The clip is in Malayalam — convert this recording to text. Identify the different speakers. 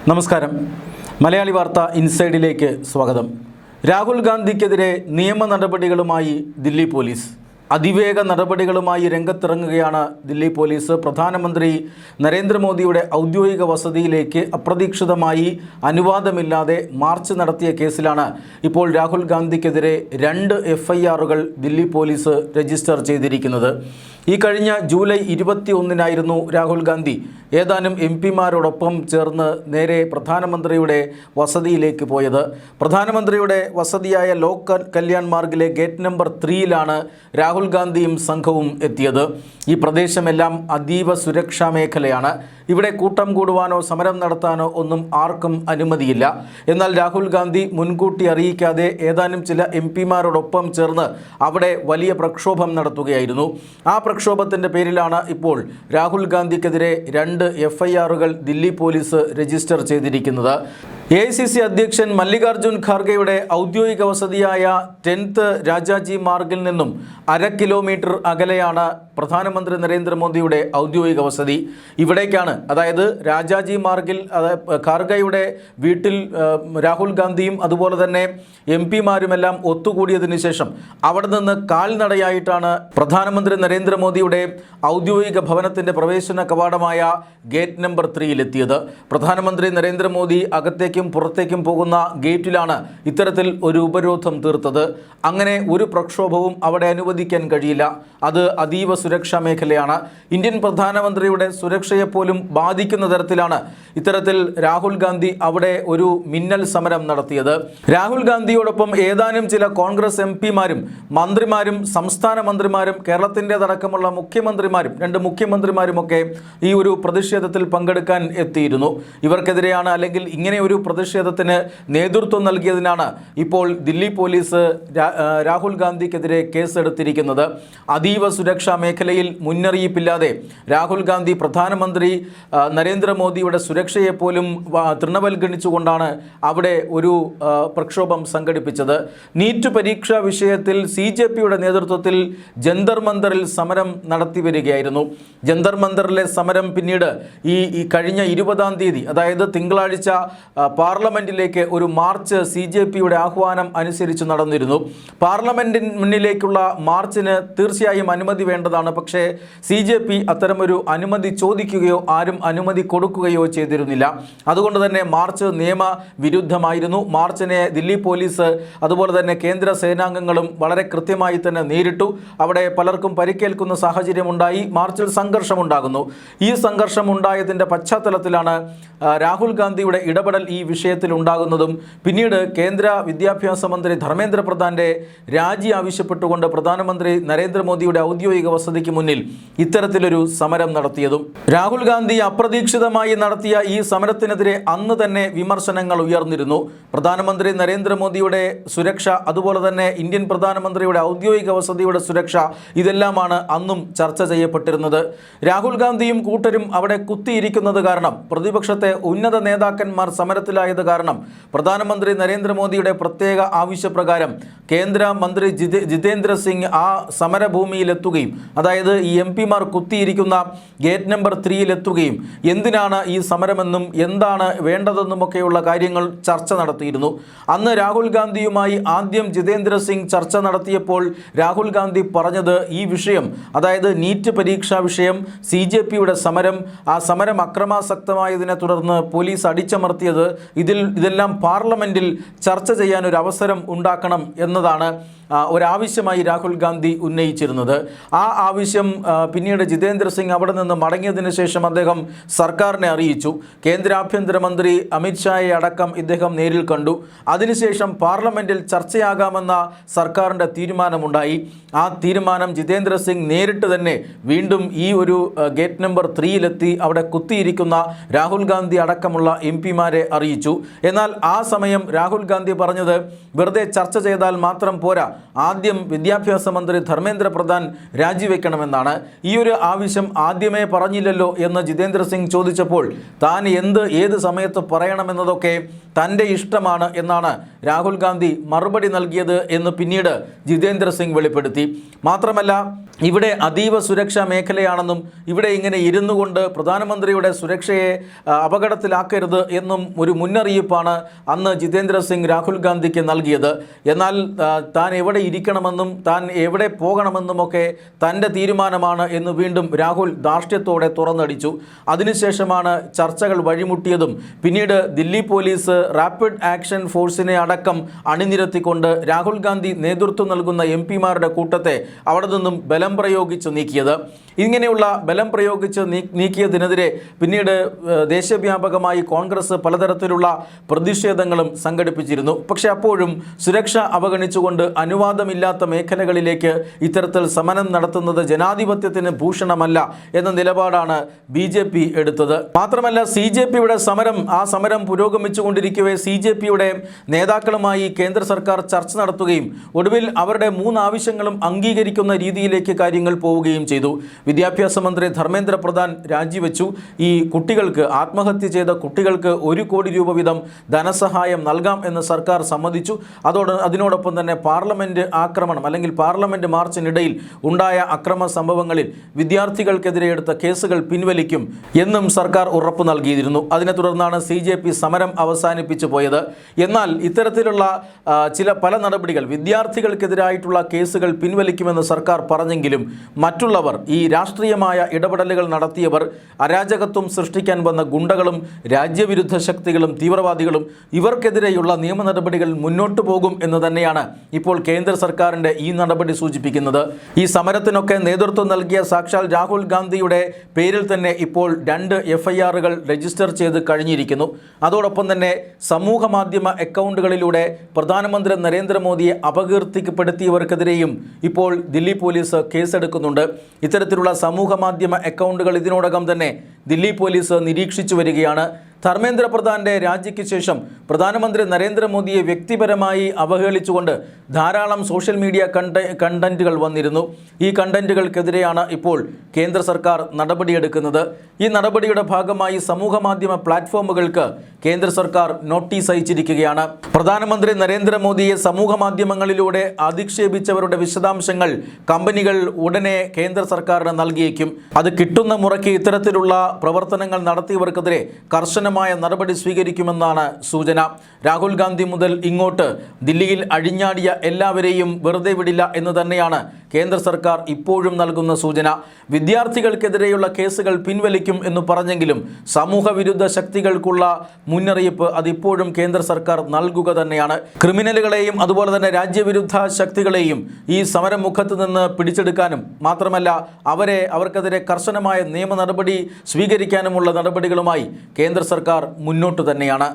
Speaker 1: നമസ്കാരം. മലയാളി വാർത്ത ഇൻസൈഡിലേക്ക് സ്വാഗതം. രാഹുൽ ഗാന്ധിക്കെതിരെ നിയമ നടപടികളുമായി ദില്ലി പോലീസ്. അതിവേഗ നടപടികളുമായി രംഗത്തിറങ്ങുകയാണ് ദില്ലി പോലീസ്. പ്രധാനമന്ത്രി നരേന്ദ്രമോദിയുടെ ഔദ്യോഗിക വസതിയിലേക്ക് അപ്രതീക്ഷിതമായി അനുവാദമില്ലാതെ മാർച്ച് നടത്തിയ കേസിലാണ് ഇപ്പോൾ രാഹുൽ ഗാന്ധിക്കെതിരെ 2 FIRകൾ ദില്ലി പോലീസ് രജിസ്റ്റർ ചെയ്തിരിക്കുന്നത്. ഈ കഴിഞ്ഞ ജൂലൈ 21-നായിരുന്നു രാഹുൽ ഗാന്ധി ഏതാനും MPമാരോടൊപ്പം ചേർന്ന് നേരെ പ്രധാനമന്ത്രിയുടെ വസതിയിലേക്ക് പോയത്. പ്രധാനമന്ത്രിയുടെ വസതിയായ ലോക് കല്യാൺ മാർഗിലെ ഗേറ്റ് നമ്പർ 3-ലാണ് രാഹുൽ ഗാന്ധിയും സംഘവും എത്തിയത്. ഈ പ്രദേശമെല്ലാം അതീവ സുരക്ഷാ മേഖലയാണ്. ഇവിടെ കൂട്ടം കൂടുവാനോ സമരം നടത്താനോ ഒന്നും ആർക്കും അനുമതിയില്ല. എന്നാൽ രാഹുൽ ഗാന്ധി മുൻകൂട്ടി അറിയിക്കാതെ ഏതാനും ചില MPമാരോടൊപ്പം ചേർന്ന് അവിടെ വലിയ പ്രക്ഷോഭം നടത്തുകയായിരുന്നു. ആ പ്രക്ഷോഭത്തിൻ്റെ പേരിലാണ് ഇപ്പോൾ രാഹുൽ ഗാന്ധിക്കെതിരെ 2 FIRകൾ ദില്ലി പോലീസ് രജിസ്റ്റർ ചെയ്തിരിക്കുന്നത്. AICC അധ്യക്ഷൻ മല്ലികാർജുൻ ഖാർഗെയുടെ ഔദ്യോഗിക വസതിയായ 10th രാജാജി മാർഗിൽ നിന്നും 1/2 കിലോമീറ്റർ അകലെയാണ് പ്രധാനമന്ത്രി നരേന്ദ്രമോദിയുടെ ഔദ്യോഗിക വസതി. ഇവിടേക്കാണ്, അതായത് രാജാജി മാർഗിൽ ഖാർഗെയുടെ വീട്ടിൽ രാഹുൽ ഗാന്ധിയും അതുപോലെ തന്നെ MPമാരുമെല്ലാം ഒത്തുകൂടിയതിനു ശേഷം അവിടെ നിന്ന് കാൽനടയായിട്ടാണ് പ്രധാനമന്ത്രി നരേന്ദ്രമോദിയുടെ ഔദ്യോഗിക ഭവനത്തിൻ്റെ പ്രവേശന കവാടമായ ഗേറ്റ് നമ്പർ 3-ലെത്തിയത്. പ്രധാനമന്ത്രി നരേന്ദ്രമോദി അകത്തേക്കും പുറത്തേക്കും പോകുന്ന ഗേറ്റിലാണ് ഇത്തരത്തിൽ ഒരു ഉപരോധം തീർത്തത്. അങ്ങനെ ഒരു പ്രക്ഷോഭവും അവിടെ അനുവദിക്കാൻ കഴിയില്ല. അത് അതീവ സുരക്ഷാ മേഖലയാണ്. ഇന്ത്യൻ പ്രധാനമന്ത്രിയുടെ സുരക്ഷയെപ്പോലും ബാധിക്കുന്ന തരത്തിലാണ് ഇത്തരത്തിൽ രാഹുൽ ഗാന്ധി അവിടെ ഒരു മിന്നൽ സമരം നടത്തിയത്. രാഹുൽ ഗാന്ധിയോടൊപ്പം ഏതാനും ചില കോൺഗ്രസ് MPമാരും മന്ത്രിമാരും സംസ്ഥാന മന്ത്രിമാരും കേരളത്തിൻ്റെതടക്കമുള്ള മുഖ്യമന്ത്രിമാരും 2 മുഖ്യമന്ത്രിമാരുമൊക്കെ ഈ ഒരു പ്രതിഷേധത്തിൽ പങ്കെടുക്കാൻ എത്തിയിരുന്നു. ഇവർക്കെതിരെയാണ്, അല്ലെങ്കിൽ ഇങ്ങനെ ഒരു പ്രതിഷേധത്തിന് നേതൃത്വം നൽകിയതിനാണ് ഇപ്പോൾ ദില്ലി പോലീസ് രാഹുൽ ഗാന്ധിക്കെതിരെ കേസെടുത്തിരിക്കുന്നത്. അതീവ സുരക്ഷാ മേഖലയിൽ മുന്നറിയിപ്പില്ലാതെ രാഹുൽ ഗാന്ധി പ്രധാനമന്ത്രി നരേന്ദ്രമോദിയുടെ സുരക്ഷയെപ്പോലും തൃണവൽഗണിച്ചുകൊണ്ടാണ് അവിടെ ഒരു പ്രക്ഷോഭം സംഘടിപ്പിച്ചത്. നീറ്റ് പരീക്ഷാ വിഷയത്തിൽ CJPയുടെ നേതൃത്വത്തിൽ ജന്തർ മന്ദറിൽ സമരം നടത്തി വരികയായിരുന്നു. ജന്തർ മന്ദറിലെ സമരം പിന്നീട് ഈ കഴിഞ്ഞ 20-ാം തീയതി, അതായത് തിങ്കളാഴ്ച, പാർലമെൻറ്റിലേക്ക് ഒരു മാർച്ച് CJPയുടെ ആഹ്വാനം അനുസരിച്ച് നടന്നിരുന്നു. പാർലമെൻറ്റിന് മുന്നിലേക്കുള്ള മാർച്ചിന് തീർച്ചയായും അനുമതി വേണ്ടതാണ്. പക്ഷേ CJP അത്തരമൊരു അനുമതി ചോദിക്കുകയോ ആരും അനുമതി കൊടുക്കുകയോ ചെയ്തിരുന്നില്ല. അതുകൊണ്ട് തന്നെ മാർച്ച് നിയമവിരുദ്ധമായിരുന്നു. മാർച്ചിനെ ദില്ലി പോലീസ് അതുപോലെ തന്നെ കേന്ദ്ര സേനാംഗങ്ങളും വളരെ കൃത്യമായി തന്നെ നേരിട്ടു. അവിടെ പലർക്കും പരിക്കേൽക്കുന്ന സാഹചര്യമുണ്ടായി. മാർച്ചിൽ സംഘർഷമുണ്ടാകുന്നു. ഈ സംഘർഷം ഉണ്ടായതിൻ്റെ പശ്ചാത്തലത്തിലാണ് രാഹുൽ ഗാന്ധിയുടെ ഇടപെടൽ ഈ വിഷയത്തിൽ ഉണ്ടാകുന്നതും പിന്നീട് കേന്ദ്ര വിദ്യാഭ്യാസ മന്ത്രി ധർമ്മേന്ദ്ര പ്രധാൻ്റെ രാജി ആവശ്യപ്പെട്ടുകൊണ്ട് പ്രധാനമന്ത്രി നരേന്ദ്രമോദിയുടെ ഔദ്യോഗിക വസതിക്ക് മുന്നിൽ ഇത്തരത്തിലൊരു സമരം നടത്തിയതും. രാഹുൽ ഗാന്ധി അപ്രതീക്ഷിതമായി നടത്തിയ ഈ സമരത്തിനെതിരെ അന്ന് തന്നെ വിമർശനങ്ങൾ ഉയർന്നിരുന്നു. പ്രധാനമന്ത്രി നരേന്ദ്രമോദിയുടെ സുരക്ഷ, അതുപോലെ തന്നെ ഇന്ത്യൻ പ്രധാനമന്ത്രിയുടെ ഔദ്യോഗിക വസതിയുടെ സുരക്ഷ, ഇതെല്ലാമാണ് അന്നും ചർച്ച ചെയ്യപ്പെട്ടിരുന്നത്. രാഹുൽ ഗാന്ധിയും കൂട്ടരും അവിടെ കുത്തിയിരിക്കുന്നത് കാരണം, പ്രതിപക്ഷത്തെ ഉന്നത നേതാക്കന്മാർ സമരത്തിലായത് കാരണം, പ്രധാനമന്ത്രി നരേന്ദ്രമോദിയുടെ പ്രത്യേക ആവശ്യപ്രകാരം കേന്ദ്ര മന്ത്രി ജിതേന്ദ്ര സിംഗ് ആ സമരഭൂമിയിലെത്തുകയും, അതായത് ഈ MPമാർ കുത്തിയിരിക്കുന്ന ഗേറ്റ് നമ്പർ 3-ലെത്തുകയും എന്തിനാണ് ഈ സമരമെന്നും എന്താണ് വേണ്ടതെന്നുമൊക്കെയുള്ള കാര്യങ്ങൾ ചർച്ച നടത്തിയിരുന്നു. അന്ന് രാഹുൽ ഗാന്ധിയുമായി ആദ്യം ജിതേന്ദ്ര സിംഗ് ചർച്ച നടത്തിയപ്പോൾ രാഹുൽ ഗാന്ധി പറഞ്ഞത് ഈ വിഷയം, അതായത് നീറ്റ് പരീക്ഷാ വിഷയം, CJPയുടെ സമരം, ആ സമരം അക്രമാസക്തമായതിനെ തുടർന്ന് പോലീസ് അടിച്ചമർത്തിയത്, ഇതെല്ലാം പാർലമെൻറ്റിൽ ചർച്ച ചെയ്യാൻ ഒരു അവസരം ഉണ്ടാക്കണം എന്നതാണ് ഒരാവശ്യമായി രാഹുൽ ഗാന്ധി ഉന്നയിച്ചിരുന്നത്. ആ ആവശ്യം പിന്നീട് ജിതേന്ദ്ര സിംഗ് അവിടെ നിന്ന് മടങ്ങിയതിന് ശേഷം അദ്ദേഹം സർക്കാരിനെ അറിയിച്ചു. കേന്ദ്ര ആഭ്യന്തരമന്ത്രി അമിത്ഷായെ അടക്കം ഇദ്ദേഹം നേരിൽ കണ്ടു. അതിനുശേഷം പാർലമെൻറ്റിൽ ചർച്ചയാകാമെന്ന സർക്കാരിൻ്റെ തീരുമാനമുണ്ടായി. ആ തീരുമാനം ജിതേന്ദ്ര സിംഗ് നേരിട്ട് തന്നെ വീണ്ടും ഈ ഒരു ഗേറ്റ് നമ്പർ 3-ലെത്തി അവിടെ കുത്തിയിരിക്കുന്ന രാഹുൽ ഗാന്ധി അടക്കമുള്ള MPമാരെ അറിയിച്ചു. എന്നാൽ ആ സമയം രാഹുൽ ഗാന്ധി പറഞ്ഞത് വെറുതെ ചർച്ച ചെയ്താൽ മാത്രം പോരാ, ആദ്യം വിദ്യാഭ്യാസ മന്ത്രി ധർമ്മേന്ദ്ര പ്രധാൻ രാജിവെക്കണമെന്നാണ്. ഈ ഒരു ആവശ്യം ആദ്യമേ പറഞ്ഞില്ലല്ലോ എന്ന് ജിതേന്ദ്ര സിംഗ് ചോദിച്ചപ്പോൾ താൻ ഏത് സമയത്ത് പറയണമെന്നതൊക്കെ തൻ്റെ ഇഷ്ടമാണ് എന്നാണ് രാഹുൽ ഗാന്ധി മറുപടി നൽകിയത് എന്ന് പിന്നീട് ജിതേന്ദ്ര സിംഗ് വെളിപ്പെടുത്തി. മാത്രമല്ല, ഇവിടെ അതീവ സുരക്ഷാ മേഖലയാണെന്നും ഇവിടെ ഇങ്ങനെ ഇരുന്നു കൊണ്ട് പ്രധാനമന്ത്രിയുടെ സുരക്ഷയെ അപകടത്തിലാക്കരുത് എന്നും ഒരു മുന്നറിയിപ്പാണ് അന്ന് ജിതേന്ദ്ര സിംഗ് രാഹുൽ ഗാന്ധിക്ക് നൽകിയത്. എന്നാൽ താൻ എവിടെ ഇരിക്കണമെന്നും താൻ എവിടെ പോകണമെന്നുമൊക്കെ തൻ്റെ തീരുമാനമാണ് എന്ന് വീണ്ടും രാഹുൽ ധാർഷ്ട്യത്തോടെ തുറന്നടിച്ചു. അതിനുശേഷമാണ് ചർച്ചകൾ വഴിമുട്ടിയതും പിന്നീട് ദില്ലി പോലീസ് റാപ്പിഡ് ആക്ഷൻ ഫോഴ്സിനെ അടക്കം അണിനിരത്തിക്കൊണ്ട് രാഹുൽ ഗാന്ധി നേതൃത്വം നൽകുന്ന MP-മാരുടെ കൂട്ടത്തെ അവിടെ നിന്നും ബലം പ്രയോഗിച്ച് നീക്കിയത്. ഇങ്ങനെയുള്ള ബലം പ്രയോഗിച്ച് നീക്കിയതിനെതിരെ പിന്നീട് ദേശീയവ്യാപകമായി കോൺഗ്രസ് പലതരത്തിലുള്ള പ്രതിഷേധങ്ങളും സംഘടിപ്പിച്ചിരുന്നു. പക്ഷേ അപ്പോഴും സുരക്ഷ അവഗണിച്ചുകൊണ്ട് അനുവാദമില്ലാത്ത മേഖലകളിലേക്ക് ഇത്തരത്തിൽ സമരം നടത്തുന്നത് ജനാധിപത്യത്തിന് ഭൂഷണമല്ല എന്ന നിലപാടാണ് BJP എടുത്തത്. മാത്രമല്ല, CJPയുടെ സമരം പുരോഗമിച്ചുകൊണ്ടിരിക്കവേ CJPയുടെ നേതാക്കളുമായി കേന്ദ്ര സർക്കാർ ചർച്ച നടത്തുകയും ഒടുവിൽ അവരുടെ 3 ആവശ്യങ്ങളും അംഗീകരിക്കുന്ന രീതിയിലേക്ക് കാര്യങ്ങൾ പോവുകയും ചെയ്തു. വിദ്യാഭ്യാസ മന്ത്രി ധർമ്മേന്ദ്ര പ്രധാൻ രാജിവെച്ചു. ഈ കുട്ടികൾക്ക്, ആത്മഹത്യ ചെയ്ത കുട്ടികൾക്ക് 1 കോടി രൂപ വീതം ധനസഹായം നൽകാം എന്ന് സർക്കാർ സമ്മതിച്ചു. അതിനോടൊപ്പം തന്നെ പാർലമെൻറ്റ് ആക്രമണം അല്ലെങ്കിൽ പാർലമെൻറ്റ് മാർച്ചിനിടയിൽ ഉണ്ടായ അക്രമ സംഭവങ്ങളിൽ വിദ്യാർത്ഥികൾക്കെതിരെ എടുത്ത കേസുകൾ പിൻവലിക്കും എന്നും സർക്കാർ ഉറപ്പ് നൽകിയിരുന്നു. അതിനെ തുടർന്നാണ് CJP സമരം അവസാനിപ്പിച്ചു പോയത്. എന്നാൽ ഇത്തരത്തിലുള്ള പല നടപടികൾ, വിദ്യാർത്ഥികൾക്കെതിരായിട്ടുള്ള കേസുകൾ പിൻവലിക്കുമെന്ന് സർക്കാർ പറഞ്ഞെങ്കിലും മറ്റുള്ളവർ, ഈ രാഷ്ട്രീയമായ ഇടപെടലുകൾ നടത്തിയവർ, അരാജകത്വം സൃഷ്ടിക്കാൻ വന്ന ഗുണ്ടകളും രാജ്യവിരുദ്ധ ശക്തികളും തീവ്രവാദികളും, ഇവർക്കെതിരെയുള്ള നിയമ നടപടികൾ മുന്നോട്ടു പോകും എന്ന് തന്നെയാണ് ഇപ്പോൾ കേന്ദ്ര സർക്കാരിൻ്റെ ഈ നടപടി സൂചിപ്പിക്കുന്നത്. ഈ സമരത്തിനൊക്കെ നേതൃത്വം നൽകിയ സാക്ഷാൽ രാഹുൽ ഗാന്ധിയുടെ പേരിൽ തന്നെ ഇപ്പോൾ 2 FIRകൾ രജിസ്റ്റർ ചെയ്ത് കഴിഞ്ഞിരിക്കുന്നു. അതോടൊപ്പം തന്നെ സമൂഹ മാധ്യമ അക്കൗണ്ടുകളിലൂടെ പ്രധാനമന്ത്രി നരേന്ദ്രമോദിയെ അപകീർത്തിപ്പെടുത്തിയവർക്കെതിരെയും ഇപ്പോൾ ദില്ലി പോലീസ് കേസെടുക്കുന്നുണ്ട്. ഇത്തരത്തിലുള്ള സമൂഹ മാധ്യമ അക്കൗണ്ടുകൾ ഇതിനോടകം തന്നെ ദില്ലി പോലീസ് നിരീക്ഷിച്ചു വരികയാണ്. ധർമ്മേന്ദ്ര പ്രധാൻ്റെ രാജിക്ക് ശേഷം പ്രധാനമന്ത്രി നരേന്ദ്രമോദിയെ വ്യക്തിപരമായി അവഹേളിച്ചുകൊണ്ട് ധാരാളം സോഷ്യൽ മീഡിയ കണ്ടന്റുകൾ വന്നിരുന്നു. ഈ കണ്ടന്റുകൾക്കെതിരെയാണ് ഇപ്പോൾ കേന്ദ്ര സർക്കാർ നടപടിയെടുക്കുന്നത്. ഈ നടപടിയുടെ ഭാഗമായി സമൂഹ മാധ്യമ പ്ലാറ്റ്ഫോമുകൾക്ക് കേന്ദ്ര സർക്കാർ നോട്ടീസ് അയച്ചിരിക്കുകയാണ്. പ്രധാനമന്ത്രി നരേന്ദ്രമോദിയെ സമൂഹ മാധ്യമങ്ങളിലൂടെ അധിക്ഷേപിച്ചവരുടെ വിശദാംശങ്ങൾ കമ്പനികൾ ഉടനെ കേന്ദ്ര സർക്കാരിന് നൽകിയേക്കും. അത് കിട്ടുന്ന മുറയ്ക്ക് ഇത്തരത്തിലുള്ള പ്രവർത്തനങ്ങൾ നടത്തിയവർക്കെതിരെ കർശനമായ നടപടി സ്വീകരിക്കുമെന്നാണ് സൂചന. രാഹുൽ ഗാന്ധി മുതൽ ഇങ്ങോട്ട് ദില്ലിയിൽ അഴിഞ്ഞാടിയ എല്ലാവരെയും വെറുതെ വിടില്ല എന്ന് തന്നെയാണ് കേന്ദ്ര സർക്കാർ ഇപ്പോഴും നൽകുന്ന സൂചന. വിദ്യാർത്ഥികൾക്കെതിരെയുള്ള കേസുകൾ പിൻവലിക്കും എന്ന് പറഞ്ഞെങ്കിലും സമൂഹ വിരുദ്ധ ശക്തികൾക്കുള്ള മുന്നറിയിപ്പ് അതിപ്പോഴും കേന്ദ്ര സർക്കാർ നൽകുക തന്നെയാണ്. ക്രിമിനലുകളെയും അതുപോലെ തന്നെ രാജ്യവിരുദ്ധ ശക്തികളെയും ഈ സമരമുഖത്ത് നിന്ന് പിടിച്ചെടുക്കാനും മാത്രമല്ല അവർക്കെതിരെ കർശനമായ നിയമ നടപടി സ്വീകരിക്കാനുമുള്ള നടപടികളുമായി കേന്ദ്ര സർക്കാർ മുന്നോട്ട് തന്നെയാണ്.